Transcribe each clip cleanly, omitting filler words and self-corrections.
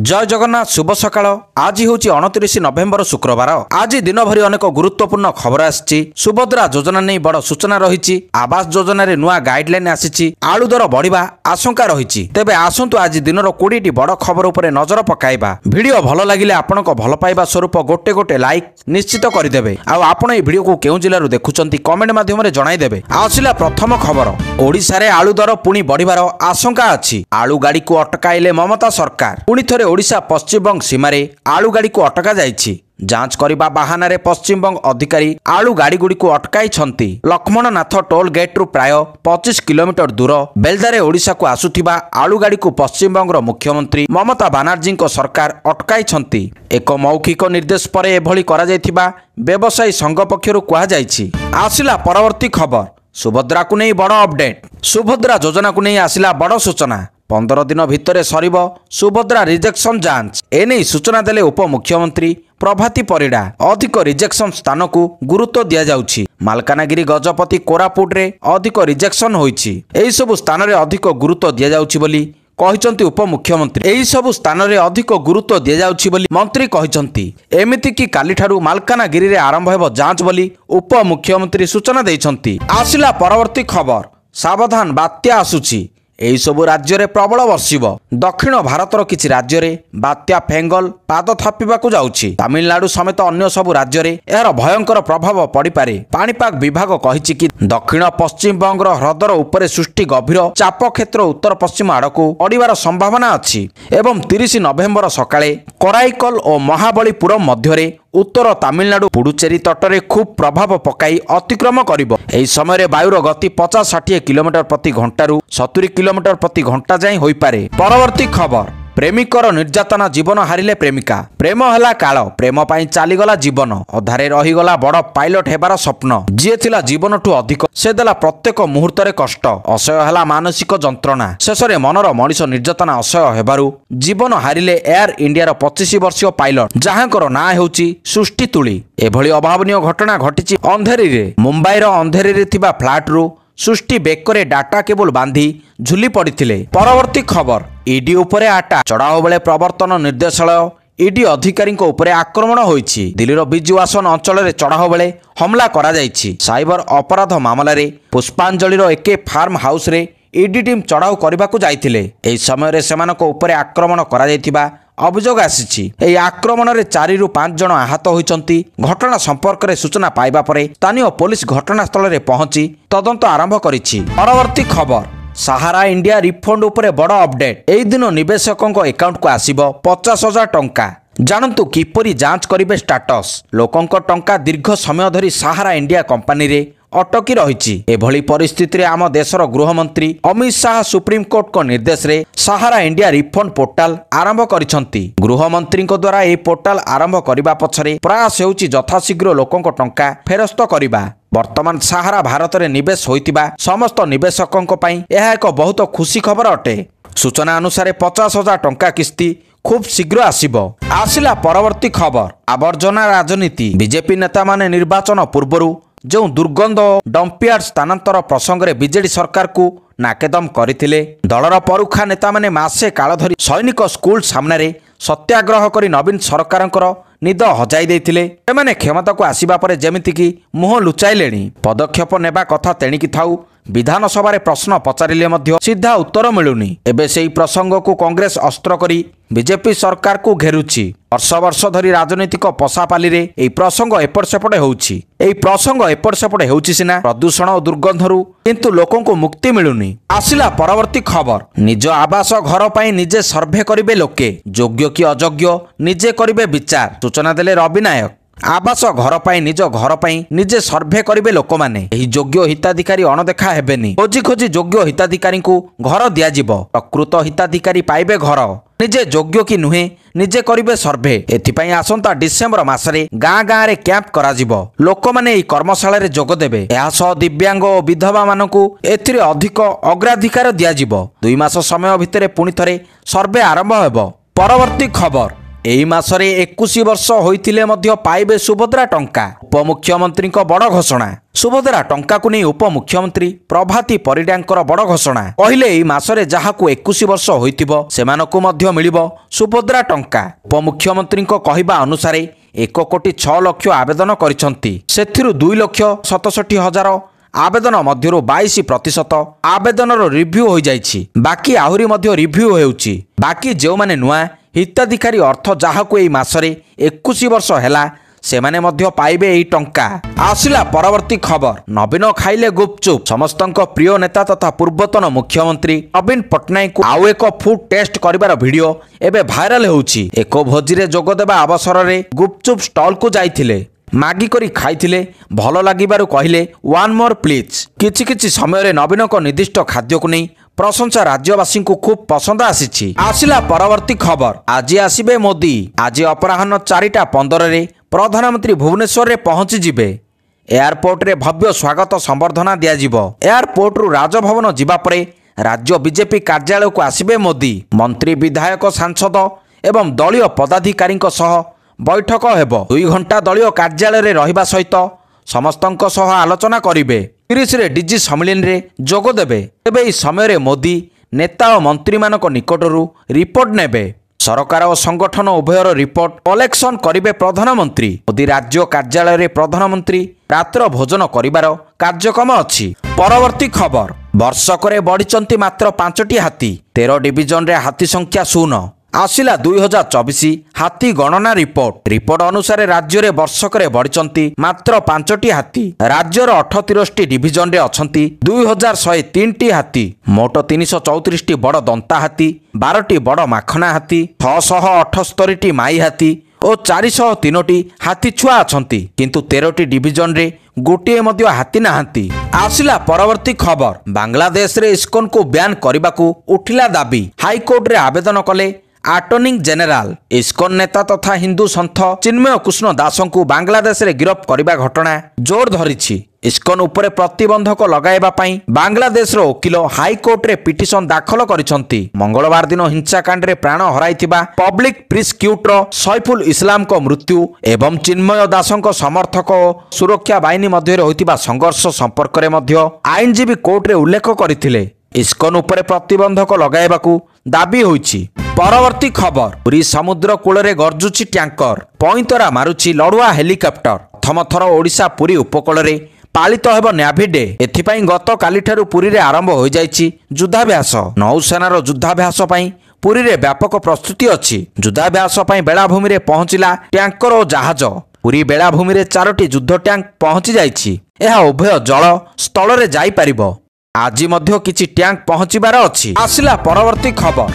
जय जगन्नाथ शुभ सकाळ। आज हूँ 29 नवेम्बर शुक्रवार। आज दिन भरी अनेक गुरुत्वपूर्ण खबर आसी। सुभद्रा योजना नहीं बड़ सूचना रही। आवास योजना रे नुआ गाइडलाइन आसी। आलू दर बढ़िबा आशंका रही। तेबे आसंतु आज दिन 20टी बड़ खबर उपरे नजर पकाइबा। वीडियो भल लागिले आपनक भल पाइबा स्वरूप गोटे गोटे लाइक निश्चित करदेबे। आपण ए वीडियो को केउ जिल्लारु देखुचंती कमेंट माध्यम रे जणाई देबे। आसिला प्रथम खबर, ओडिसा रे आलू दर पुणी बढ़िबार आशंका अछि। आलू गाड़ी को अटकाइले ममता सरकार। पुणी थरे ओडिशा पश्चिमबंग सीमारे आलू गाड़ी को अटका जाइछि। जांच करबा बाहानारे पश्चिमबंग अधिकारी आलू गाड़ी गुडी को अटकाई छंती। लक्ष्मणनाथ टोल गेट रु प्राय 25 किलोमीटर दूर बेलदारे ओडिशा को आसुथिबा आलू गाड़ी को पश्चिमबंग मुख्यमंत्री ममता बानार्जी को सरकार अटकाई छंती। एक मौखिक निर्देश पर एभली करा जायथिबा व्यवसायी संघ पक्षरु कहा जायछि। आसिला परवर्ती खबर, सुभद्रा को नहीं बड़ अपडेट। सुभद्रा योजना को नहीं आसिला बड़ सूचना। 15 दिन भितर सरिब सुभद्रा रिजेक्शन जांच। एने सूचना देले उपमुख्यमंत्री प्रभाती परिडा। अधिक रिजेक्शन स्थान को गुरुत्व दिया जाउछि। मालकानगिरी, गजपति, कोरापुट रे अधिक रिजेक्शन होइछि। एही सब स्थान रे अधिक गुरुत्व दिया जाउछि बोली कहिसंती उपमुख्यमंत्री। एही सब स्थान रे अधिक गुरुत्व दिया जाउछि बोली मंत्री कहिसंती। एमिति कि काली ठारू मालकानगिरी रे आरंभ हेबो जांच बोली उपमुख्यमंत्री सूचना दैछंती। आसिला परवर्ती खबर, सावधान बात्या आसुछि। एही सबु राज्य रे प्रबल वर्षिब। दक्षिण भारतर किछि राज्य रे बात्या फेंगल पाद थापिबाकू जाउछि। तमिलनाडु समेत अन्य सबु राज्य रे एହାର भयंकर प्रभाव पड़ी पारे। पाणीपाग विभाग कहिछि कि दक्षिण पश्चिम बंगर ह्रदर उपरे सृष्टि गभीर चाप क्षेत्र उत्तर पश्चिम आड़कू पड़िबार संभावना अछि एवं 30 नवेम्बर सकाळे कराईकल और महाबलीपुरम मध्यरे उत्तर तमिलनाडु पुडुचेरी तटरे खूब प्रभाव पकाई अतिक्रम करिब। एही समय वायुर गति 50-60 किलोमीटर प्रति घंटारू 70 किलोमीटर प्रति घंटा जाए होई पारे। परवर्ती खबर, प्रेमिकर निर्यातना जीवन हारिले प्रेमिका। प्रेम हला काल, प्रेम पाई चालीगला जीवन। अधारे रहीगला बड़ पायलट हेबार स्वप्न। जी थिला जीवन ठू अधिक से देला प्रत्येक मुहूर्त रे कष्ट। असह्य हला मानसिक जंत्रणा। शेषरे मनर मनीष निर्यातना असह्य हेबारू जीवन हारिले एयर इंडिया 25 वर्षीय पायलट जहांकर ना हेउची सृष्टि तुली। एभली अभावनीय घटना घटिची अंधेरी रे। मुंबईर अंधेरी रे थिबा फ्लैट रु सृष्टि बेकरे डाटा केबल बांधी झुली पड़िथिले। परवर्ती खबर, ईडी उपरे आटा चढ़ाओ बेले प्रवर्तन निर्देशालय ईडी अधिकारी उपरे आक्रमण होईछि। दिल्लीर बिजु आसन अंचल रे चढ़ाओ बेले हमला करा जाइछि। साइबर अपराध मामला रे पुष्पांजलिर एके फार्म हाउस रे ईडी टीम चढ़ाओ करबाकू जाइथिले। एही समय रे सेमानक उपरे आक्रमण करा जाइथिबा अभियोग आसिछि। एही आक्रमण रे 4 ରୁ 5 जण आहत होइचंती। घटना संपर्क रे सूचना पाइबा परे स्थानीय पुलिस घटनास्थल रे पहुंची तदंत आरंभ करिछि। परवर्ती खबर, सहारा इंडिया रिफंड उपरे बड़ अपडेट। एही दिन निवेशकक अकाउंट को आसीबो 50,000 टंका। जानंतु किपरि जांच करिवे स्टाटस। लोकंक टंका दीर्घ समय धरी सहारा इंडिया कंपनी रे अटकी रही। एभली परिस्थिति रे आम देशर गृहमंत्री अमित शाह सुप्रीम कोर्ट को निर्देश रे सहारा इंडिया रिफंड पोर्टाल आरंभ करिसंती। गृहमंत्री द्वारा ए पोर्टाल आरंभ करिबा पछरे प्रयास हेउची यथाशीघ्र लोकंक टंका फेरस्त करिबा। वर्तमान सहारा भारत रे निवेश होइतिबा समस्त निवेशकंक पई एहा एक बहुत खुशी खबर अटे। सूचना अनुसार 50,000 टंका किस्ती खूब शीघ्र आसिबो। आसिला परवर्ती खबर, आवर्जना राजनीति। बीजेपी नेता माने निर्वाचन पूर्वरु जो दुर्गंध डंपियार्ड स्थानांतर प्रसंग रे बीजेडी सरकार को नाकेदम करथिले। दलर परुखा नेता माने मासे काल धरी सैनिक स्कूल सामने रे सत्याग्रह करी नवीन सरकारंकर निद हजाई देथिले। एमाने क्षमता को आसीबा परे जेमिति कि मुह लुचाइलेनी। पदक्षेप नेबा कथा तेणिकी थाउ विधानसभा रे प्रश्न पचारिले मध्य सीधा उत्तर मिलुनी। एबे सेही प्रसंग को कांग्रेस अस्त्र करी बीजेपी सरकार को घेरुछि। वर्ष वर्ष धरी राजनीतिक पसापाली रे एही प्रसंग एपट सेपट होउछि। एही प्रसंग एपट सेपट होउछि सिना प्रदूषण और दुर्गंधरु, किंतु लोकन को मुक्ति मिलुनी। आसिला परवर्ती खबर, निज आवास घर पाई निजे सर्वे करिवे लोके। योग्य कि अयोग्य निजे करिवे विचार। सूचना देले रवि नायक। आवास घर पाई निज घर पाई निजे सर्वे करिवे लोक माने। एही योग्य हिताधिकारी अणदेखा हेबेनी। खोजी खोजी योग्य हिताधिकारी को घर दिया जिवो। प्रकृत हिताधिकारी पाइबे घर। निजे योग्य कि नुहे निजे करिवे सर्वे। एथिपाई आसंता डिसेंबर मासरे गाँ गाँ रे कैंप करा जिवो। लोक माने एही कर्मशाला रे जोग देबे। एहा सह दिव्यांग और विधवा मानकू एथिरे अधिक अग्राधिकार दिया जिवो। 2 मास समय भितरे पुणी थरे सर्वे आरंभ हेबो। परवर्ती खबर, ଏହି ମାସରେ 21 ବର୍ଷ ହୋଇଥିଲେ ମଧ୍ୟ ପାଇବେ ସୁଭଦ୍ରା ଟଙ୍କା। ଉପମୁଖ୍ୟମନ୍ତ୍ରୀଙ୍କ ବଡ଼ ଘୋଷଣା। ସୁଭଦ୍ରା ଟଙ୍କାକୁ ନେଇ ଉପମୁଖ୍ୟମନ୍ତ୍ରୀ ପ୍ରଭାତୀ ପରିଡ଼ାଙ୍କର ବଡ଼ ଘୋଷଣା। କହିଲେ ଏହି ମାସରେ ଯାହାକୁ 21 ବର୍ଷ ହୋଇଥିବ ସେମାନଙ୍କୁ ମଧ୍ୟ ମିଳିବ ସୁଭଦ୍ରା ଟଙ୍କା। ଉପମୁଖ୍ୟମନ୍ତ୍ରୀଙ୍କ କହିବା ଅନୁସାରେ 1,06,00,000 ଆବେଦନ କରିଛନ୍ତି। ସେଥିରୁ 2,67,000 ଆବେଦନ ମଧ୍ୟରୁ 22% ଆବେଦନର ରିଭ୍ୟୁ ହୋଇଯାଇଛି। ବାକି ଆହୁରି ମଧ୍ୟ ରିଭ୍ୟୁ ହେଉଛି। ବାକି ଯେଉଁମାନେ ନୂଆ ହିତାଧିକାରୀ ଅର୍ଥ ଯାହାକୁ ଏହି ମାସରେ 21 ବର୍ଷ ହେଲା ସେମାନେ ମଧ୍ୟ ପାଇବେ ଏହି ଟଙ୍କା। ଆସିଲା ପରବର୍ତ୍ତୀ ଖବର। ନବୀନ ଖାଇଲେ ଗୁପଚୁପ୍। ସମସ୍ତଙ୍କ ପ୍ରିୟ ନେତା ତଥା ପୂର୍ବତନ ମୁଖ୍ୟମନ୍ତ୍ରୀ ନବୀନ ପଟ୍ଟନାୟକଙ୍କୁ ଆଉ ଏକ ଫୁଡ୍ ଟେଷ୍ଟ କରିବାର ଭିଡିଓ ଏବେ ଭାଇରାଲ ହେଉଛି। ଏକ ଭୋଜିରେ ଯୋଗଦେବା ଅବସରରେ ଗୁପଚୁପ୍ ଷ୍ଟଲକୁ ଯାଇଥିଲେ, ମାଗିକରି ଖାଇଥିଲେ। ଭଲ ଲାଗିବାରୁ କହିଲେ 1 more ପ୍ଲିଜ୍। କିଛି ସମୟରେ ନବୀନଙ୍କ ନିର୍ଦ୍ଦିଷ୍ଟ ଖାଦ୍ୟକୁ ନେଇ ପ୍ରଶଂସା ରାଜ୍ୟବାସୀଙ୍କୁ ଖୁବ୍ ପସନ୍ଦ ଆସିଛି। ଆସିଲା ପରବର୍ତ୍ତୀ ଖବର। ଆଜି ଆସିବେ ମୋଦି। ଆଜି ଅପରାହ୍ନ 4:15ରେ ପ୍ରଧାନମନ୍ତ୍ରୀ ଭୁବନେଶ୍ୱରରେ ପହଞ୍ଚିଯିବେ। ଏୟାରପୋର୍ଟରେ ଭବ୍ୟ ସ୍ୱାଗତ ସମ୍ବର୍ଦ୍ଧନା ଦିଆଯିବ। ଏୟାରପୋର୍ଟରୁ ରାଜଭବନ ଯିବା ପରେ ରାଜ୍ୟ ବିଜେପି କାର୍ଯ୍ୟାଳୟକୁ ଆସିବେ ମୋଦି। ମନ୍ତ୍ରୀ, ବିଧାୟକ, ସାଂସଦ ଏବଂ ଦଳୀୟ ପଦାଧିକାରୀଙ୍କ ସହ ବୈଠକ ହେବ। 2 ଘଣ୍ଟା ଦଳୀୟ କାର୍ଯ୍ୟାଳୟରେ ରହିବା ସହିତ ସମସ୍ତଙ୍କ ସହ ଆଲୋଚନା କରିବେ। 30ରେ ଡିଜି ସମ୍ମିଳନୀରେ ଯୋଗ ଦେବେ। ତେବେ ଏହି ସମୟରେ ମୋଦି ନେତା ଓ ମନ୍ତ୍ରୀମାନଙ୍କ ନିକଟରୁ ରିପୋର୍ଟ ନେବେ। ସରକାର ଓ ସଂଗଠନ ଉଭୟର ରିପୋର୍ଟ କଲେକ୍ସନ କରିବେ ପ୍ରଧାନମନ୍ତ୍ରୀ। ମୋଦି ରାଜ୍ୟ କାର୍ଯ୍ୟାଳୟରେ ପ୍ରଧାନମନ୍ତ୍ରୀ ରାତ୍ର ଭୋଜନ କରିବାର କାର୍ଯ୍ୟକ୍ରମ ଅଛି। ପରବର୍ତ୍ତୀ ଖବର। ବର୍ଷକରେ ବଢ଼ିଛନ୍ତି ମାତ୍ର 5ଟି ହାତୀ। 13 ଡିଭିଜନରେ ହାତୀ ସଂଖ୍ୟା 0। ଆସିଲା 2024 ହାତୀ ଗଣନା ରିପୋର୍ଟ ଅନୁସାରେ ରାଜ୍ୟରେ ବର୍ଷକରେ ବଢ଼ିଛନ୍ତି ମାତ୍ର 5ଟି ହାତୀ। ରାଜ୍ୟର 38ଟି ଡିଭିଜନରେ ଅଛନ୍ତି 2103ଟି ହାତୀ। ମୋଟ 334ଟି ବଡ଼ ଦନ୍ତା ହାତୀ, 12ଟି ବଡ଼ ମାଖନା ହାତୀ, 678ଟି ମାଇ ହାତୀ ଓ 403ଟି ହାତୀ ଛୁଆ ଅଛନ୍ତି। କିନ୍ତୁ 13ଟି ଡିଭିଜନରେ ଗୋଟିଏ ମଧ୍ୟ ହାତୀ ନାହାନ୍ତି। ଆସିଲା ପରବର୍ତ୍ତୀ ଖବର। ବାଂଲାଦେଶରେ ଇସ୍କନକୁ ବ୍ୟାନ୍ କରିବାକୁ ଉଠିଲା ଦାବି। ହାଇକୋର୍ଟରେ ଆବେଦନ କଲେ ଆଟର୍ଣ୍ଣି ଜେନେରାଲ। ଇସ୍କନ ନେତା ତଥା ହିନ୍ଦୁ ସନ୍ଥ ଚିନ୍ମୟ କୃଷ୍ଣ ଦାସଙ୍କୁ ବାଂଲାଦେଶରେ ଗିରଫ କରିବା ଘଟଣା ଜୋର ଧରିଛି। ଇସ୍କନ ଉପରେ ପ୍ରତିବନ୍ଧକ ଲଗାଇବା ପାଇଁ ବାଂଲାଦେଶର ଓକିଲ ହାଇକୋର୍ଟରେ ପିଟିସନ ଦାଖଲ କରିଛନ୍ତି। ମଙ୍ଗଳବାର ଦିନ ହିଂସାକାଣ୍ଡରେ ପ୍ରାଣ ହରାଇଥିବା ପବ୍ଲିକ ପ୍ରିସ୍କ୍ୟୁଟର ସୈଫୁଲ ଇସଲାମଙ୍କ ମୃତ୍ୟୁ ଏବଂ ଚିନ୍ମୟ ଦାସଙ୍କ ସମର୍ଥକ ଓ ସୁରକ୍ଷା ବାହିନୀ ମଧ୍ୟରେ ହୋଇଥିବା ସଂଘର୍ଷ ସମ୍ପର୍କରେ ମଧ୍ୟ ଆଇନଜୀବୀ କୋର୍ଟରେ ଉଲ୍ଲେଖ କରିଥିଲେ। ଇସ୍କନ ଉପରେ ପ୍ରତିବନ୍ଧକ ଲଗାଇବାକୁ ଦାବି ହୋଇଛି। ପରବର୍ତ୍ତୀ ଖବର। ପୁରୀ ସମୁଦ୍ର କୂଳରେ ଗର୍ଜୁଛି ଟ୍ୟାଙ୍କର। ପଇଁତରା ମାରୁଛି ଲଢୁଆ ହେଲିକପ୍ଟର। ପ୍ରଥମ ଥର ଓଡ଼ିଶା ପୁରୀ ଉପକୂଳରେ ପାଳିତ ହେବ ନ୍ୟାଭି ଡେ। ଏଥିପାଇଁ ଗତକାଲିଠାରୁ ପୁରୀରେ ଆରମ୍ଭ ହୋଇଯାଇଛି ଯୁଦ୍ଧାଭ୍ୟାସ। ନୌସେନାର ଯୁଦ୍ଧାଭ୍ୟାସ ପାଇଁ ପୁରୀରେ ବ୍ୟାପକ ପ୍ରସ୍ତୁତି ଅଛି। ଯୁଦ୍ଧାଭ୍ୟାସ ପାଇଁ ବେଳାଭୂମିରେ ପହଞ୍ଚିଲା ଟ୍ୟାଙ୍କର ଓ ଜାହାଜ। ପୁରୀ ବେଳାଭୂମିରେ 4ଟି ଯୁଦ୍ଧ ଟ୍ୟାଙ୍କ ପହଞ୍ଚି ଯାଇଛି। ଏହା ଉଭୟ ଜଳ ସ୍ଥଳରେ ଯାଇପାରିବ। ଆଜି ମଧ୍ୟ କିଛି ଟ୍ୟାଙ୍କ ପହଞ୍ଚିବାର ଅଛି। ଆସିଲା ପରବର୍ତ୍ତୀ ଖବର।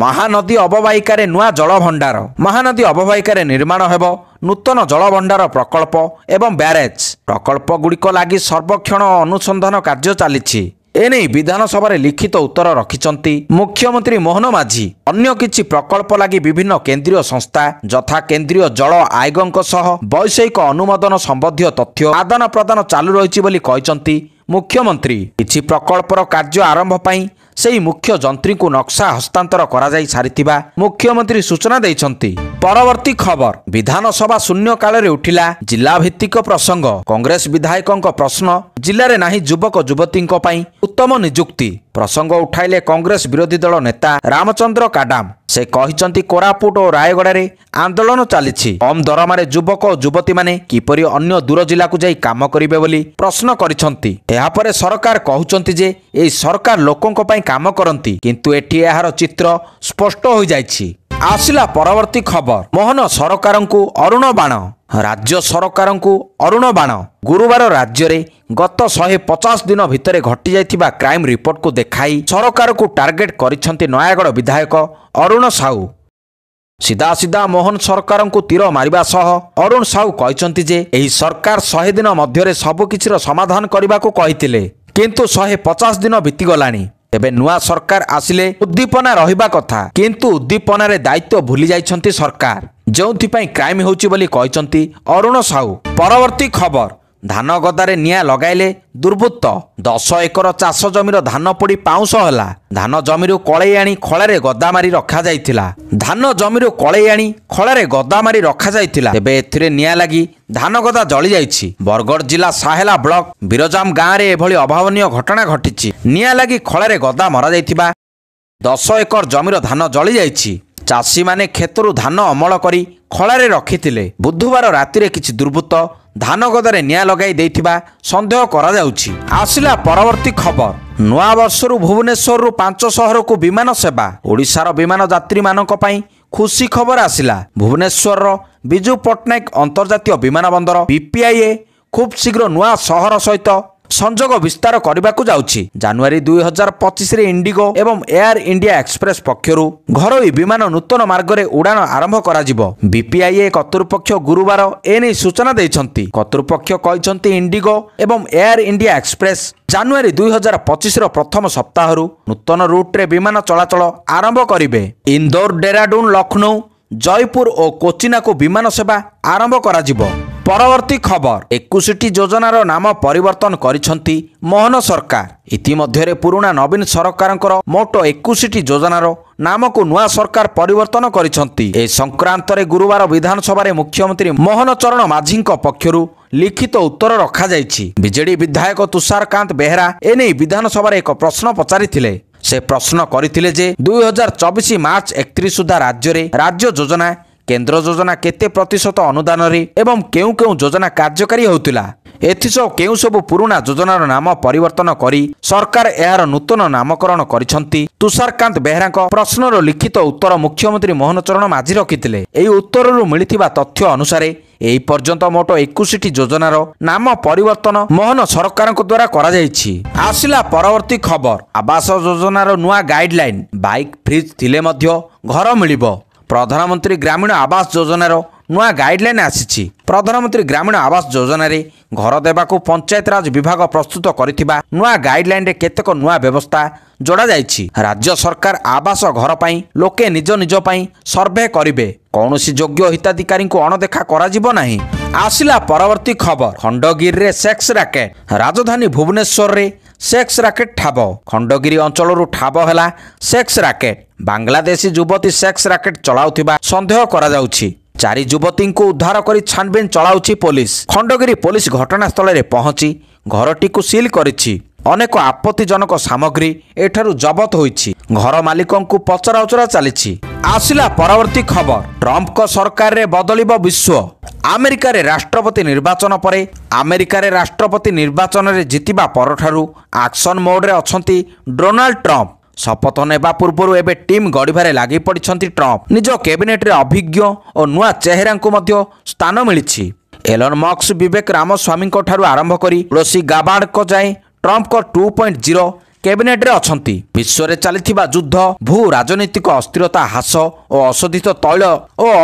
ମହାନଦୀ ଅବବାହିକାରେ ନୂଆ ଜଳଭଣ୍ଡାର। ମହାନଦୀ ଅବବାହିକାରେ ନିର୍ମାଣ ହେବ ନୂତନ ଜଳଭଣ୍ଡାର ପ୍ରକଳ୍ପ ଏବଂ ବ୍ୟାରେଜ୍। ପ୍ରକଳ୍ପଗୁଡ଼ିକ ଲାଗି ସର୍ବେକ୍ଷଣ ଓ ଅନୁସନ୍ଧାନ କାର୍ଯ୍ୟ ଚାଲିଛି। ଏନେଇ ବିଧାନସଭାରେ ଲିଖିତ ଉତ୍ତର ରଖିଛନ୍ତି ମୁଖ୍ୟମନ୍ତ୍ରୀ ମୋହନ ମାଝୀ। ଅନ୍ୟ କିଛି ପ୍ରକଳ୍ପ ଲାଗି ବିଭିନ୍ନ କେନ୍ଦ୍ରୀୟ ସଂସ୍ଥା ଯଥା କେନ୍ଦ୍ରୀୟ ଜଳ ଆୟୋଗଙ୍କ ସହ ବୈଷୟିକ ଅନୁମୋଦନ ସମ୍ବନ୍ଧୀୟ ତଥ୍ୟ ଆଦାନ ପ୍ରଦାନ ଚାଲୁ ରହିଛି ବୋଲି କହିଛନ୍ତି ମୁଖ୍ୟମନ୍ତ୍ରୀ। କିଛି ପ୍ରକଳ୍ପର କାର୍ଯ୍ୟ ଆରମ୍ଭ ପାଇଁ ସେହି ମୁଖ୍ୟ ଯନ୍ତ୍ରୀଙ୍କୁ ନକ୍ସା ହସ୍ତାନ୍ତର କରାଯାଇ ସାରିଥିବା ମୁଖ୍ୟମନ୍ତ୍ରୀ ସୂଚନା ଦେଇଛନ୍ତି। ପରବର୍ତ୍ତୀ ଖବର। ବିଧାନସଭା ଶୂନ୍ୟକାଳରେ ଉଠିଲା ଜିଲ୍ଲା ଭିତ୍ତିକ ପ୍ରସଙ୍ଗ। କଂଗ୍ରେସ ବିଧାୟକଙ୍କ ପ୍ରଶ୍ନ, ଜିଲ୍ଲାରେ ନାହିଁ ଯୁବକ ଯୁବତୀଙ୍କ ପାଇଁ ଉତ୍ତମ ନିଯୁକ୍ତି। ପ୍ରସଙ୍ଗ ଉଠାଇଲେ କଂଗ୍ରେସ ବିରୋଧୀ ଦଳ ନେତା ରାମଚନ୍ଦ୍ର କାଡାମ। ସେ କହିଛନ୍ତି କୋରାପୁଟ ଓ ରାୟଗଡ଼ାରେ ଆନ୍ଦୋଳନ ଚାଲିଛି। କମ୍ ଦରମାରେ ଯୁବକ ଓ ଯୁବତୀମାନେ କିପରି ଅନ୍ୟ ଦୂର ଜିଲ୍ଲାକୁ ଯାଇ କାମ କରିବେ ବୋଲି ପ୍ରଶ୍ନ କରିଛନ୍ତି। ଏହାପରେ ସରକାର କହୁଛନ୍ତି ଯେ ଏହି ସରକାର ଲୋକଙ୍କ ପାଇଁ କାମ କରନ୍ତି, କିନ୍ତୁ ଏଠି ଏହାର ଚିତ୍ର ସ୍ପଷ୍ଟ ହୋଇଯାଇଛି। ଆସିଲା ପରବର୍ତ୍ତୀ ଖବର। ମୋହନ ସରକାରଙ୍କୁ ଅରୁଣ ବାଣ। ରାଜ୍ୟ ସରକାରଙ୍କୁ ଅରୁଣ ବାଣ। ଗୁରୁବାର ରାଜ୍ୟରେ ଗତ 150 ଦିନ ଭିତରେ ଘଟିଯାଇଥିବା କ୍ରାଇମ ରିପୋର୍ଟକୁ ଦେଖାଇ ସରକାରକୁ ଟାର୍ଗେଟ କରିଛନ୍ତି ନୟାଗଡ଼ ବିଧାୟକ ଅରୁଣ ସାହୁ। ସିଧା ମୋହନ ସରକାରଙ୍କୁ ତୀର ମାରିବା ସହ ଅରୁଣ ସାହୁ କହିଛନ୍ତି ଯେ ଏହି ସରକାର 100 ଦିନ ମଧ୍ୟରେ ସବୁକିଛିର ସମାଧାନ କରିବାକୁ କହିଥିଲେ, କିନ୍ତୁ 150 ଦିନ ବିତିଗଲାଣି। ତେବେ ନୂଆ ସରକାର ଆସିଲେ ଉଦ୍ଦୀପନା ରହିବା କଥା, କିନ୍ତୁ ଉଦ୍ଦୀପନାରେ ଦାୟିତ୍ୱ ଭୁଲି ଯାଇଛନ୍ତି ସରକାର, ଯେଉଁଥିପାଇଁ କ୍ରାଇମ ହେଉଛି ବୋଲି କହିଛନ୍ତି ଅରୁଣ ସାହୁ। ପରବର୍ତ୍ତୀ ଖବର। ଧାନ ଗଦାରେ ନିଆଁ ଲଗାଇଲେ ଦୁର୍ବୃତ୍ତ। 10 ଏକର ଚାଷ ଜମିର ଧାନ ପୋଡ଼ି ପାଉଁଶ ହେଲା। ଧାନ ଜମିରୁ କଳେଇ ଆଣି ଖଳାରେ ଗଦା ମାରି ରଖାଯାଇଥିଲା। ଧାନ ଜମିରୁ କଳେଇ ଆଣି ଖଳାରେ ଗଦା ମାରି ରଖାଯାଇଥିଲା। ତେବେ ଏଥିରେ ନିଆଁ ଲାଗି ଧାନ ଗଦା ଜଳି ଯାଇଛି। ବରଗଡ଼ ଜିଲ୍ଲା ସାହେଲା ବ୍ଲକ ବିରଜାମ ଗାଁରେ ଏଭଳି ଅଭାବନୀୟ ଘଟଣା ଘଟିଛି। ନିଆଁ ଲାଗି ଖଳାରେ ଗଦା ମରାଯାଇଥିବା 10 ଏକର ଜମିର ଧାନ ଜଳି ଯାଇଛି। ଚାଷୀମାନେ କ୍ଷେତରୁ ଧାନ ଅମଳ କରି ଖଳାରେ ରଖିଥିଲେ। ବୁଧବାର ରାତିରେ କିଛି ଦୁର୍ବୃତ୍ତ ଧାନ ଗଦାରେ ନିଆଁ ଲଗାଇ ଦେଇଥିବା ସନ୍ଦେହ କରାଯାଉଛି। ଆସିଲା ପରବର୍ତ୍ତୀ ଖବର। ନୂଆ ବର୍ଷରୁ ଭୁବନେଶ୍ୱରରୁ 5 ସହରକୁ ବିମାନ ସେବା। ଓଡ଼ିଶାର ବିମାନ ଯାତ୍ରୀମାନଙ୍କ ପାଇଁ ଖୁସି ଖବର ଆସିଲା। ଭୁବନେଶ୍ୱରର ବିଜୁ ପଟ୍ଟନାୟକ ଅନ୍ତର୍ଜାତୀୟ ବିମାନ ବନ୍ଦର BPIA ଖୁବ୍ ଶୀଘ୍ର ନୂଆ ସହର ସହିତ ସଂଯୋଗ ବିସ୍ତାର କରିବାକୁ ଯାଉଛି। ଜାନୁଆରୀ 2025ରେ ଇଣ୍ଡିଗୋ ଏବଂ ଏୟାର ଇଣ୍ଡିଆ ଏକ୍ସପ୍ରେସ ପକ୍ଷରୁ ଘରୋଇ ବିମାନ ନୂତନ ମାର୍ଗରେ ଉଡ଼ାଣ ଆରମ୍ଭ କରାଯିବ। BPIA କର୍ତ୍ତୃପକ୍ଷ ଗୁରୁବାର ଏନେଇ ସୂଚନା ଦେଇଛନ୍ତି। କର୍ତ୍ତୃପକ୍ଷ କହିଛନ୍ତି ଇଣ୍ଡିଗୋ ଏବଂ ଏୟାର ଇଣ୍ଡିଆ ଏକ୍ସପ୍ରେସ ଜାନୁଆରୀ 2025ର ପ୍ରଥମ ସପ୍ତାହରୁ ନୂତନ ରୁଟ୍ରେ ବିମାନ ଚଳାଚଳ ଆରମ୍ଭ କରିବେ। ଇନ୍ଦୋର, ଡେରାଡୁନ, ଲକ୍ଷ୍ନୌ, ଜୟପୁର ଓ କୋଚିନାକୁ ବିମାନ ସେବା ଆରମ୍ଭ କରାଯିବ। ପରବର୍ତ୍ତୀ ଖବର। 21ଟି ଯୋଜନାର ନାମ ପରିବର୍ତ୍ତନ କରିଛନ୍ତି ମୋହନ ସରକାର। ଇତିମଧ୍ୟରେ ପୁରୁଣା ନବୀନ ସରକାରଙ୍କର ମୋଟ 21ଟି ଯୋଜନାର ନାମକୁ ନୂଆ ସରକାର ପରିବର୍ତ୍ତନ କରିଛନ୍ତି। ଏ ସଂକ୍ରାନ୍ତରେ ଗୁରୁବାର ବିଧାନସଭାରେ ମୁଖ୍ୟମନ୍ତ୍ରୀ ମୋହନ ଚରଣ ମାଝୀଙ୍କ ପକ୍ଷରୁ ଲିଖିତ ଉତ୍ତର ରଖାଯାଇଛି। ବିଜେଡି ବିଧାୟକ ତୁଷାରକାନ୍ତ ବେହେରା ଏନେଇ ବିଧାନସଭାରେ ଏକ ପ୍ରଶ୍ନ ପଚାରିଥିଲେ। ସେ ପ୍ରଶ୍ନ କରିଥିଲେ ଯେ 2024 ମାର୍ଚ୍ଚ 31 ସୁଦ୍ଧା ରାଜ୍ୟରେ ରାଜ୍ୟ ଯୋଜନା, କେନ୍ଦ୍ର ଯୋଜନା କେତେ ପ୍ରତିଶତ ଅନୁଦାନରେ ଏବଂ କେଉଁ କେଉଁ ଯୋଜନା କାର୍ଯ୍ୟକାରୀ ହେଉଥିଲା, ଏଥିସହ କେଉଁ ସବୁ ପୁରୁଣା ଯୋଜନାର ନାମ ପରିବର୍ତ୍ତନ କରି ସରକାର ଏହାର ନୂତନ ନାମକରଣ କରିଛନ୍ତି। ତୁଷାରକାନ୍ତ ବେହେରାଙ୍କ ପ୍ରଶ୍ନର ଲିଖିତ ଉତ୍ତର ମୁଖ୍ୟମନ୍ତ୍ରୀ ମୋହନ ଚରଣ ମାଝୀ ରଖିଥିଲେ। ଏହି ଉତ୍ତରରୁ ମିଳିଥିବା ତଥ୍ୟ ଅନୁସାରେ ଏହି ପର୍ଯ୍ୟନ୍ତ ମୋଟ 21ଟି ଯୋଜନାର ନାମ ପରିବର୍ତ୍ତନ ମୋହନ ସରକାରଙ୍କ ଦ୍ୱାରା କରାଯାଇଛି। ଆସିଲା ପରବର୍ତ୍ତୀ ଖବର। ଆବାସ ଯୋଜନାର ନୂଆ ଗାଇଡଲାଇନ୍। ବାଇକ୍ ଫ୍ରିଜ୍ ଥିଲେ ମଧ୍ୟ ଘର ମିଳିବ। ପ୍ରଧାନମନ୍ତ୍ରୀ ଗ୍ରାମୀଣ ଆବାସ ଯୋଜନାର ନୂଆ ଗାଇଡଲାଇନ୍ ଆସିଛି। ପ୍ରଧାନମନ୍ତ୍ରୀ ଗ୍ରାମୀଣ ଆବାସ ଯୋଜନାରେ ଘର ଦେବାକୁ ପଞ୍ଚାୟତରାଜ ବିଭାଗ ପ୍ରସ୍ତୁତ କରିଥିବା ନୂଆ ଗାଇଡଲାଇନ୍ରେ କେତେକ ନୂଆ ବ୍ୟବସ୍ଥା ଯୋଡ଼ାଯାଇଛି। ରାଜ୍ୟ ସରକାର ଆବାସ ଘର ପାଇଁ ଲୋକେ ନିଜ ନିଜ ପାଇଁ ସର୍ଭେ କରିବେ। କୌଣସି ଯୋଗ୍ୟ ହିତାଧିକାରୀଙ୍କୁ ଅଣଦେଖା କରାଯିବ ନାହିଁ। ଆସିଲା ପରବର୍ତ୍ତୀ ଖବର। ଖଣ୍ଡଗିରିରେ ସେକ୍ସ ରାକେଟ୍। ରାଜଧାନୀ ଭୁବନେଶ୍ୱରରେ ସେକ୍ସ ରାକେଟ୍ ଠାବ। ଖଣ୍ଡଗିରି ଅଞ୍ଚଳରୁ ଠାବ ହେଲା ସେକ୍ସ ରାକେଟ୍। ବାଂଲାଦେଶୀ ଯୁବତୀ ସେକ୍ସ ରାକେଟ୍ ଚଳାଉଥିବା ସନ୍ଦେହ କରାଯାଉଛି। 4 ଯୁବତୀଙ୍କୁ ଉଦ୍ଧାର କରି ଛାନବିନ୍ ଚଳାଉଛି ପୋଲିସ। ଖଣ୍ଡଗିରି ପୋଲିସ ଘଟଣାସ୍ଥଳରେ ପହଞ୍ଚି ଘରଟିକୁ ସିଲ୍ କରିଛି। ଅନେକ ଆପତ୍ତିଜନକ ସାମଗ୍ରୀ ଏଠାରୁ ଜବତ ହୋଇଛି। ଘର ମାଲିକଙ୍କୁ ପଚରାଉଚରା ଚାଲିଛି। ଆସିଲା ପରବର୍ତ୍ତୀ ଖବର। ଟ୍ରମ୍ପଙ୍କ ସରକାରରେ ବଦଳିବ ବିଶ୍ୱ। ଆମେରିକାରେ ରାଷ୍ଟ୍ରପତି ନିର୍ବାଚନ ପରେ ଆମେରିକାରେ ରାଷ୍ଟ୍ରପତି ନିର୍ବାଚନରେ ଜିତିବା ପରଠାରୁ ଆକ୍ସନ ମୋଡରେ ଅଛନ୍ତି ଡୋନାଲ୍ଡ ଟ୍ରମ୍ପ। ଶପଥ ନେବା ପୂର୍ବରୁ ଏବେ ଟିମ୍ ଗଢ଼ିବାରେ ଲାଗି ପଡ଼ିଛନ୍ତି ଟ୍ରମ୍ପ। ନିଜ କ୍ୟାବିନେଟ୍ରେ ଅଭିଜ୍ଞ ଓ ନୂଆ ଚେହେରାଙ୍କୁ ମଧ୍ୟ ସ୍ଥାନ ମିଳିଛି। ଏଲନ୍ ମସ୍କ, ବିବେକ ରାମସ୍ୱାମୀଙ୍କ ଠାରୁ ଆରମ୍ଭ କରି ତୁଳସୀ ଗାବାର୍ଡଙ୍କ ଯାଏଁ ଟ୍ରମ୍ପଙ୍କ 2.0 କ୍ୟାବିନେଟ୍ରେ ଅଛନ୍ତି। ବିଶ୍ୱରେ ଚାଲିଥିବା ଯୁଦ୍ଧ, ଭୂ ରାଜନୈତିକ ଅସ୍ଥିରତା ହ୍ରାସ ଓ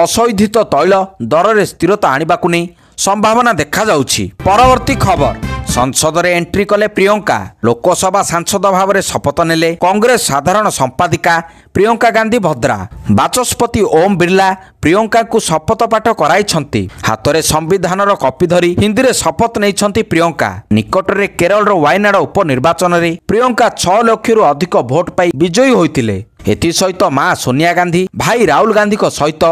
ଅଶୋଧିତ ତୈଳ ଦରରେ ସ୍ଥିରତା ଆଣିବାକୁ ନେଇ ସମ୍ଭାବନା ଦେଖାଯାଉଛି। ପରବର୍ତ୍ତୀ ଖବର। ସଂସଦରେ ଏଣ୍ଟ୍ରି କଲେ ପ୍ରିୟଙ୍କା। ଲୋକସଭା ସାଂସଦ ଭାବରେ ଶପଥ ନେଲେ କଂଗ୍ରେସ ସାଧାରଣ ସମ୍ପାଦିକା ପ୍ରିୟଙ୍କା ଗାନ୍ଧୀ ଭଦ୍ରା। ବାଚସ୍ପତି ଓମ୍ ବିର୍ଲା ପ୍ରିୟଙ୍କାଙ୍କୁ ଶପଥ ପାଠ କରାଇଛନ୍ତି। ହାତରେ ସମ୍ବିଧାନର କପି ଧରି ହିନ୍ଦୀରେ ଶପଥ ନେଇଛନ୍ତି ପ୍ରିୟଙ୍କା। ନିକଟରେ କେରଳର ୱାଇନାଡ଼ ଉପନିର୍ବାଚନରେ ପ୍ରିୟଙ୍କା 6 ଲକ୍ଷରୁ ଅଧିକ ଭୋଟ ପାଇ ବିଜୟୀ ହୋଇଥିଲେ। ଏଥିସହିତ ମା ସୋନିଆ ଗାନ୍ଧୀ ଭାଇ ରାହୁଲ ଗାନ୍ଧୀଙ୍କ ସହିତ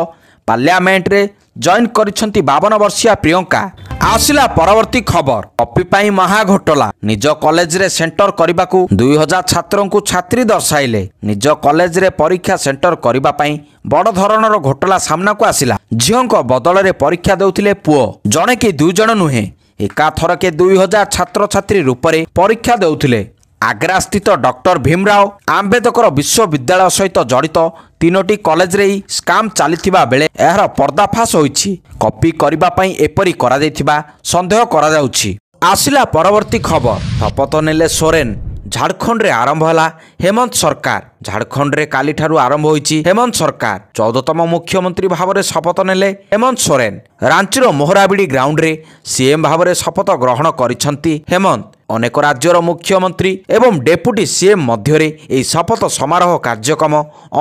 ପାର୍ଲିଆମେଣ୍ଟରେ ଜଏନ୍ କରିଛନ୍ତି 52 ବର୍ଷିଆ ପ୍ରିୟଙ୍କା। ଆସିଲା ପରବର୍ତ୍ତୀ ଖବର। କପି ପାଇଁ ମହା ଘୋଟାଲା। ନିଜ କଲେଜରେ ସେଣ୍ଟର କରିବାକୁ 2000 ଛାତ୍ରଙ୍କୁ ଛାତ୍ରୀ ଦର୍ଶାଇଲେ। ନିଜ କଲେଜରେ ପରୀକ୍ଷା ସେଣ୍ଟର କରିବା ପାଇଁ ବଡ଼ ଧରଣର ଘୋଟାଲା ସାମ୍ନାକୁ ଆସିଲା। ଝିଅଙ୍କ ବଦଳରେ ପରୀକ୍ଷା ଦେଉଥିଲେ ପୁଅ। ଜଣେ କି 2 ଜଣ ନୁହେଁ, ଏକାଥରକେ 2000 ଛାତ୍ରଛାତ୍ରୀ ରୂପରେ ପରୀକ୍ଷା ଦେଉଥିଲେ। ଆଗ୍ରାସ୍ଥିତ ଡକ୍ଟର ଭୀମରାଓ ଆମ୍ବେଦକର ବିଶ୍ୱବିଦ୍ୟାଳୟ ସହିତ ଜଡ଼ିତ 3ଟି କଲେଜରେ ଏହି ସ୍କାମ୍ ଚାଲିଥିବା ବେଳେ ଏହାର ପର୍ଦ୍ଦାଫାଶ ହୋଇଛି। କପି କରିବା ପାଇଁ ଏପରି କରାଯାଇଥିବା ସନ୍ଦେହ କରାଯାଉଛି। ଆସିଲା ପରବର୍ତ୍ତୀ ଖବର। ଶପଥ ନେଲେ ସୋରେନ। ଝାଡ଼ଖଣ୍ଡରେ ଆରମ୍ଭ ହେଲା ହେମନ୍ତ ସରକାର। ଝାଡ଼ଖଣ୍ଡରେ କାଲିଠାରୁ ଆରମ୍ଭ ହୋଇଛି ହେମନ୍ତ ସରକାର। 14ତମ ମୁଖ୍ୟମନ୍ତ୍ରୀ ଭାବରେ ଶପଥ ନେଲେ ହେମନ୍ତ ସୋରେନ। ରାଞ୍ଚିର ମୋହରାବିଡ଼ି ଗ୍ରାଉଣ୍ଡରେ ସିଏମ୍ ଭାବରେ ଶପଥ ଗ୍ରହଣ କରିଛନ୍ତି ହେମନ୍ତ। ଅନେକ ରାଜ୍ୟର ମୁଖ୍ୟମନ୍ତ୍ରୀ ଏବଂ ଡେପୁଟି ସିଏମ୍ ମଧ୍ୟରେ ଏହି ଶପଥ ସମାରୋହ କାର୍ଯ୍ୟକ୍ରମ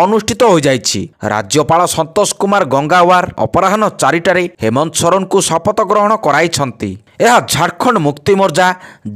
ଅନୁଷ୍ଠିତ ହୋଇଯାଇଛି। ରାଜ୍ୟପାଳ ସନ୍ତୋଷ କୁମାର ଗଙ୍ଗାୱାର ଅପରାହ୍ନ 4ଟାରେ ହେମନ୍ତ ସୋରେନଙ୍କୁ ଶପଥ ଗ୍ରହଣ କରାଇଛନ୍ତି। ଏହା ଝାଡ଼ଖଣ୍ଡ ମୁକ୍ତି ମୋର୍ଚ୍ଚା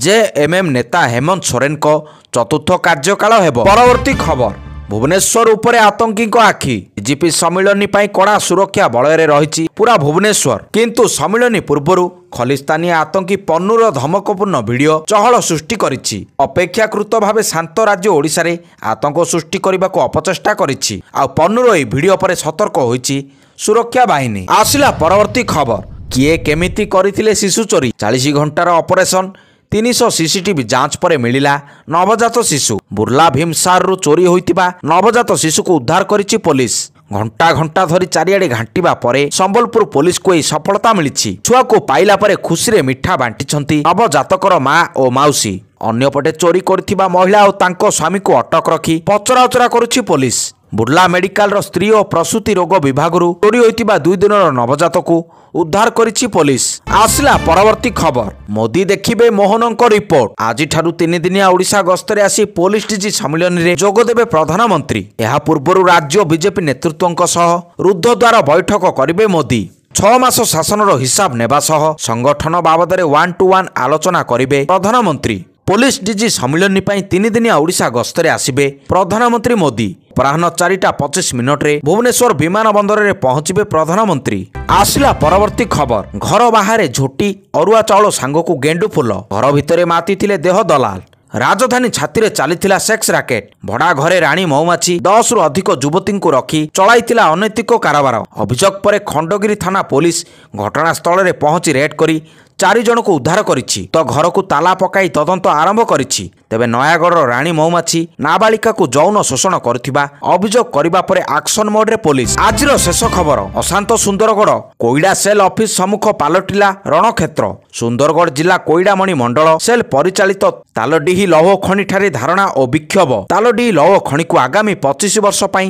ଜେଏମଏମ୍ ନେତା ହେମନ୍ତ ସୋରେନଙ୍କ ଚତୁର୍ଥ କାର୍ଯ୍ୟକାଳ ହେବ। ପରବର୍ତ୍ତୀ ଖବର, ଭୁବନେଶ୍ୱର ଉପରେ ଆତଙ୍କୀଙ୍କ ଆଖି। ବିଜେପି ସମ୍ମିଳନୀ ପାଇଁ କଡ଼ା ସୁରକ୍ଷା ବଳୟରେ ରହିଛି ପୁରା ଭୁବନେଶ୍ୱର। କିନ୍ତୁ ସମ୍ମିଳନୀ ପୂର୍ବରୁ ଖଲିସ୍ତାନୀ ଆତଙ୍କୀ ପନ୍ନୁର ଧମକପୂର୍ଣ୍ଣ ଭିଡିଓ ଚହଳ ସୃଷ୍ଟି କରିଛି। ଅପେକ୍ଷାକୃତ ଭାବେ ଶାନ୍ତ ରାଜ୍ୟ ଓଡ଼ିଶାରେ ଆତଙ୍କ ସୃଷ୍ଟି କରିବାକୁ ଅପଚେଷ୍ଟା କରିଛି। ଆଉ ପନ୍ନୁର ଏହି ଭିଡିଓ ପରେ ସତର୍କ ହୋଇଛି ସୁରକ୍ଷା ବାହିନୀ। ଆସିଲା ପରବର୍ତ୍ତୀ ଖବର, କିଏ କେମିତି କରିଥିଲେ ଶିଶୁ ଚୋରି? 40 ଘଣ୍ଟାର ଅପରେସନ, 300 ସିସିଟିଭି ଯାଞ୍ଚ ପରେ ମିଳିଲା ନବଜାତ ଶିଶୁ। ବୁର୍ଲା ଭୀମସାରରୁ ଚୋରି ହୋଇଥିବା ନବଜାତ ଶିଶୁକୁ ଉଦ୍ଧାର କରିଛି ପୋଲିସ। ଘଣ୍ଟା ଘଣ୍ଟା ଧରି ଚାରିଆଡ଼େ ଘାଣ୍ଟିବା ପରେ ସମ୍ବଲପୁର ପୋଲିସକୁ ଏହି ସଫଳତା ମିଳିଛି। ଛୁଆକୁ ପାଇଲା ପରେ ଖୁସିରେ ମିଠା ବାଣ୍ଟିଛନ୍ତି ନବଜାତକର ମା ଓ ମାଉସୀ। ଅନ୍ୟପଟେ ଚୋରି କରିଥିବା ମହିଳା ଓ ତାଙ୍କ ସ୍ୱାମୀକୁ ଅଟକ ରଖି ପଚରାଉଚରା କରୁଛି ପୋଲିସ। ବୁର୍ଲା ମେଡିକାଲର ସ୍ତ୍ରୀ ଓ ପ୍ରସୂତି ରୋଗ ବିଭାଗରୁ ଚୋରି ହୋଇଥିବା 2 ଦିନର ନବଜାତକୁ ଉଦ୍ଧାର କରିଛି ପୋଲିସ। ଆସିଲା ପରବର୍ତ୍ତୀ ଖବର, ମୋଦି ଦେଖିବେ ମୋହନଙ୍କ ରିପୋର୍ଟ। ଆଜିଠାରୁ 3 ଦିନିଆ ଓଡ଼ିଶା ଗସ୍ତରେ ଆସି ପୋଲିସ ଡିଜି ସମ୍ମିଳନୀରେ ଯୋଗଦେବେ ପ୍ରଧାନମନ୍ତ୍ରୀ। ଏହା ପୂର୍ବରୁ ରାଜ୍ୟ ବିଜେପି ନେତୃତ୍ୱଙ୍କ ସହ ରୁଦ୍ଧଦ୍ୱାର ବୈଠକ କରିବେ ମୋଦି। 6 ମାସ ଶାସନର ହିସାବ ନେବା ସହ ସଂଗଠନ ବାବଦରେ 1 to 1 ଆଲୋଚନା କରିବେ ପ୍ରଧାନମନ୍ତ୍ରୀ। ପୋଲିସ ଡିଜି ସମ୍ମିଳନୀ ପାଇଁ 3 ଦିନିଆ ଓଡ଼ିଶା ଗସ୍ତରେ ଆସିବେ ପ୍ରଧାନମନ୍ତ୍ରୀ ମୋଦି। ଅପରାହ୍ନ 4:25 ଭୁବନେଶ୍ୱର ବିମାନ ବନ୍ଦରରେ ପହଞ୍ଚିବେ ପ୍ରଧାନମନ୍ତ୍ରୀ। ଆସିଲା ପରବର୍ତ୍ତୀ ଖବର, ଘର ବାହାରେ ଝୋଟି, ଅରୁଆ ଚାଉଳ ସାଙ୍ଗକୁ ଗେଣ୍ଡୁ ଫୁଲ, ଘର ଭିତରେ ମାତିଥିଲେ ଦେହ ଦଲାଲ। ରାଜଧାନୀ ଛାତିରେ ଚାଲିଥିଲା ସେକ୍ସ ରାକେଟ। ଭଡ଼ା ଘରେ ରାଣୀ ମହୁମାଛି 10ରୁ ଅଧିକ ଯୁବତୀଙ୍କୁ ରଖି ଚଳାଇଥିଲା ଅନୈତିକ କାରବାର। ଅଭିଯୋଗ ପରେ ଖଣ୍ଡଗିରି ଥାନା ପୋଲିସ ଘଟଣାସ୍ଥଳରେ ପହଞ୍ଚି ରେଡ୍ କରି 4 ଜଣଙ୍କୁ ଉଦ୍ଧାର କରିଛି ତ ଘରକୁ ତାଲା ପକାଇ ତଦନ୍ତ ଆରମ୍ଭ କରିଛି। ତେବେ ନୟାଗଡ଼ର ରାଣୀ ମହୁମାଛି ନାବାଳିକାକୁ ଯୌନ ଶୋଷଣ କରୁଥିବା ଅଭିଯୋଗ କରିବା ପରେ ଆକ୍ସନ ମୋଡରେ ପୋଲିସ। ଆଜିର ଶେଷ ଖବର, ଅଶାନ୍ତ ସୁନ୍ଦରଗଡ଼ କୋଇଡ଼ା ସେଲ୍ ଅଫିସ ସମ୍ମୁଖ ପାଲଟିଲା ରଣକ୍ଷେତ୍ର। ସୁନ୍ଦରଗଡ଼ ଜିଲ୍ଲା କୋଇଡ଼ାମଣି ମଣ୍ଡଳ ସେଲ୍ ପରିଚାଳିତ ତାଲଡିହି ଲୌହ ଖଣିଠାରେ ଧାରଣା ଓ ବିକ୍ଷୋଭ। ତାଲଡିହି ଲୌହ ଖଣିକୁ ଆଗାମୀ 25 ବର୍ଷ ପାଇଁ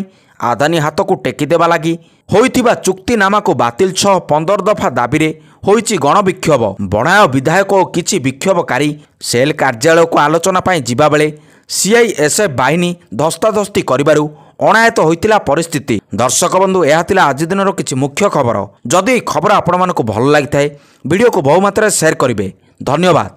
ଆଦାନୀ ହାତକୁ ଟେକିଦେବା ଲାଗି ହୋଇଥିବା ଚୁକ୍ତିନାମାକୁ ବାତିଲ ସହ 15 ଦଫା ଦାବିରେ ହୋଇଛି ଗଣବିକ୍ଷୋଭ। ବଣାୟ ବିଧାୟକ ଓ କିଛି ବିକ୍ଷୋଭକାରୀ ସେଲ୍ କାର୍ଯ୍ୟାଳୟକୁ ଆଲୋଚନା ପାଇଁ ଯିବାବେଳେ ସିଆଇଏସ୍ଏଫ୍ ବାହିନୀ ଧସ୍ତାଧସ୍ତି କରିବାରୁ ଅଣାୟତ ହୋଇଥିଲା ପରିସ୍ଥିତି। ଦର୍ଶକ ବନ୍ଧୁ, ଏହା ଥିଲା ଆଜି ଦିନର କିଛି ମୁଖ୍ୟ ଖବର। ଯଦି ଏହି ଖବର ଆପଣମାନଙ୍କୁ ଭଲ ଲାଗିଥାଏ ଭିଡ଼ିଓକୁ ବହୁମାତ୍ରାରେ ସେୟାର କରିବେ। ଧନ୍ୟବାଦ।